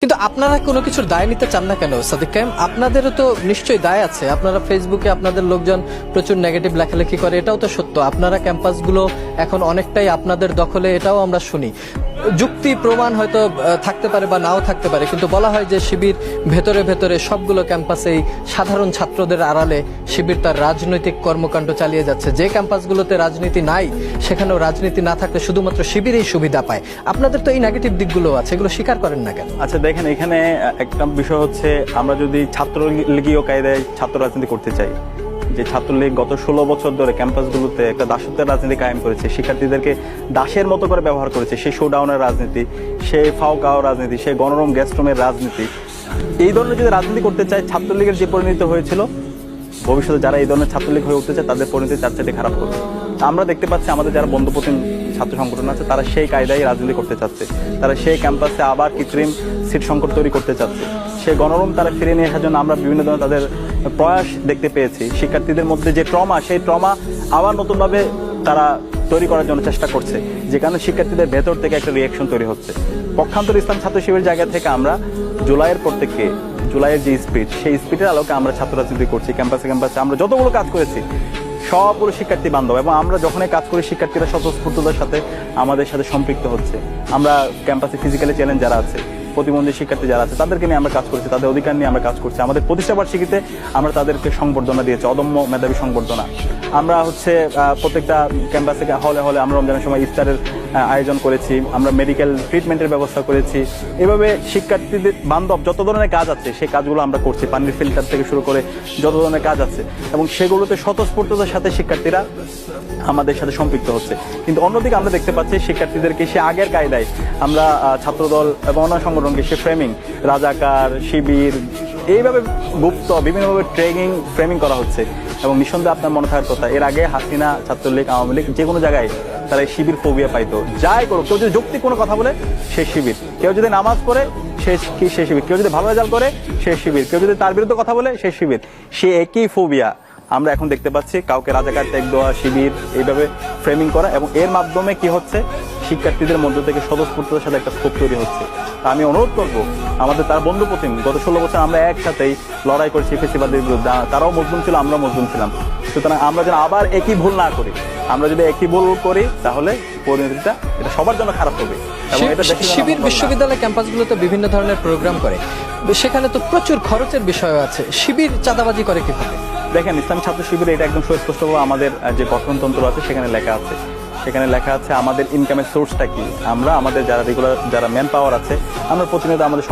কিন্তু আপনারা কোনো কিছুর দায় নিতে চান না কেন সাদিক কায়েম? আপনাদেরও তো নিশ্চয়ই দায় আছে। আপনারা ফেসবুকে আপনাদের লোকজন প্রচুর নেগেটিভ লেখালেখি করে, এটাও তো সত্য। আপনারা ক্যাম্পাসগুলো এখন অনেকটাই আপনাদের দখলে, এটাও আমরা শুনি। যুক্তি প্রমাণ হয়তো থাকতে পারে বা নাও থাকতে পারে, কিন্তু বলা হয় যে শিবির ভেতরে ভেতরে সবগুলো ক্যাম্পাসেই সাধারণ ছাত্রদের আড়ালে শিবির তার রাজনৈতিক কর্মকাণ্ড চালিয়ে যাচ্ছে। যে ক্যাম্পাসগুলোতে রাজনীতি নাই সেখানেও রাজনীতি না থাকলে শুধুমাত্র শিবিরই সুবিধা পায়। আপনাদের তো এই নেগেটিভ দিকগুলো আছে, এগুলো স্বীকার করেন না কেন? আচ্ছা দেখেন, এখানে একটা বিষয় হচ্ছে, আমরা যদি ছাত্রলীগীয় কায়দায় ছাত্র রাজনীতি করতে চাই, যে ছাত্রলীগ গত 16 বছর ধরে ক্যাম্পাসগুলোতে একটা দাসত্বের রাজনীতি কায়েম করেছে, শিক্ষার্থীদেরকে দাসের মতো করে ব্যবহার করেছে, সেই শোডাউনের রাজনীতি, সেই ফাও রাজনীতি, সেই গণরুম গ্যাস্ট্রুমের রাজনীতি, এই ধরনের যদি রাজনীতি করতে চায়, ছাত্রলীগের যে পরিণতি হয়েছিল, ভবিষ্যতে যারা এই ধরনের ছাত্রলীগ হয়ে উঠতে চায় তাদের পরিণতি তার চাইতে খারাপ করবে। আমরা দেখতে পাচ্ছি আমাদের যারা বন্ধুপ্রতিম ছাত্র সংগঠন আছে, তারা সেই কায়দায় রাজনীতি করতে চাচ্ছে। তারা সেই ক্যাম্পাসে আবার কৃত্রিম সিট সংকট তৈরি করতে চাচ্ছে। সেই গণরুম তারা ফিরে নিয়ে আসার জন্য আমরা বিভিন্ন ধরনের তাদের প্রয়াস দেখতে পেয়েছি। শিক্ষার্থীদের মধ্যে যে ট্রমা, সেই ট্রমা আবার নতুনভাবে তারা তৈরি করার জন্য চেষ্টা করছে, যেখানে শিক্ষার্থীদের ভেতর থেকে একটা রিয়াকশন তৈরি হচ্ছে। পক্ষান্তর ইসলাম ছাত্র শিবিরের জায়গা থেকে আমরা জুলাইয়ের পর থেকে, জুলাইয়ের যে স্পিড, সেই স্পিডের আলোকে আমরা ছাত্র রাজনীতি করছি। ক্যাম্পাসে ক্যাম্পাসে আমরা যতগুলো কাজ করেছি সবগুলো শিক্ষার্থী বান্ধব, এবং আমরা যখনই কাজ করি শিক্ষার্থীরা স্বতঃস্ফূর্ততার সাথে আমাদের সাথে সম্পৃক্ত হচ্ছে। আমরা ক্যাম্পাসে ফিজিক্যালি চ্যালেঞ্জ যারা আছে, প্রতিবন্ধী শিক্ষার্থী যারা আছে, তাদেরকে নিয়ে আমরা কাজ করছি, তাদের অধিকার নিয়ে আমরা কাজ করছি। আমাদের প্রতিষ্ঠা বার্ষিকীতে আমরা তাদেরকে সংবর্ধনা দিয়েছি, অদম্য মেধাবী সংবর্ধনা। আমরা প্রত্যেকটা ক্যাম্পাসে হলে হলে আমরা রমজানের সময় ইফতারের আয়োজন করেছি, আমরা মেডিকেল ট্রিটমেন্টের ব্যবস্থা করেছি। এভাবে শিক্ষার্থীদের বান্ধব যত ধরনের কাজ আছে সেই কাজগুলো আমরা করছি, পানির ফিল্টার থেকে শুরু করে যত ধরনের কাজ আছে, এবং সেগুলোতে স্বতঃস্ফূর্ততার সাথে শিক্ষার্থীরা আমাদের সাথে সম্পৃক্ত হচ্ছে। কিন্তু অন্যদিকে আমরা দেখতে পাচ্ছি শিক্ষার্থীদেরকে সে আগের কায়দায় আমরা ছাত্রদল এবং অন্য সংগঠনকে সে রাজাকার, শিবির, এইভাবে গুপ্ত বিভিন্নভাবে ফ্রেমিং করা হচ্ছে। এবং নিঃসন্দেহে আপনার মনে থাকার কথা, এর আগে হাসিনা, ছাত্রলীগ, আওয়ামী লীগ যে কোনো জায়গায় তারা এই শিবির ফোবিয়া পাইতো। যাই করুক, কেউ যদি যৌক্তিক কোনো কথা বলে সে শিবির, কেউ যদি নামাজ পড়ে সে শিবির, কেউ যদি ভালো রেজাল্ট করে সে শিবির, কেউ যদি তার বিরুদ্ধে কথা বলে সে শিবির। সে একই ফোবিয়া আমরা এখন দেখতে পাচ্ছি, কাউকে রাজাকার ট্যাগ দেওয়া, শিবির, এইভাবে ফ্রেমিং করা, এবং এর মাধ্যমে কি হচ্ছে, শিক্ষার্থীদের মধ্য থেকে স্বতঃস্ফূর্ততার সাথে একটা ক্ষোভ তৈরি হচ্ছে। আমি অনুরোধ করবো আমাদের তার বন্ধুপ্রতিম, গত 16 বছর আমরা একসাথেই লড়াই করেছি ফেসিবাদের বিরুদ্ধে, তারাও মজলুম ছিল, আমরাও মজলুম ছিলাম। সুতরাং আমরা যেন আবার একই ভুল না করি। আমরা যদি একই ভুল করি তাহলে পরিণতিটা এটা সবার জন্য খারাপ হবে। শিবির বিশ্ববিদ্যালয় ক্যাম্পাসগুলোতে বিভিন্ন ধরনের প্রোগ্রাম করে, সেখানে তো প্রচুর খরচের বিষয় আছে। শিবির চাঁদাবাজি করে কিভাবে? দেখেন, ইসলামী ছাত্র শিবিরে এটা একদম সুস্পষ্টভাবে আমাদের যে গঠনতন্ত্র আছে সেখানে লেখা আছে। সেখানে লেখা আছে আমাদের ইনকামের সোর্সটা কি। আমরা আমাদের যারা রেগুলার, যারা ম্যান পাওয়ার আছে, আমরা প্রতিনিয়ত আমাদের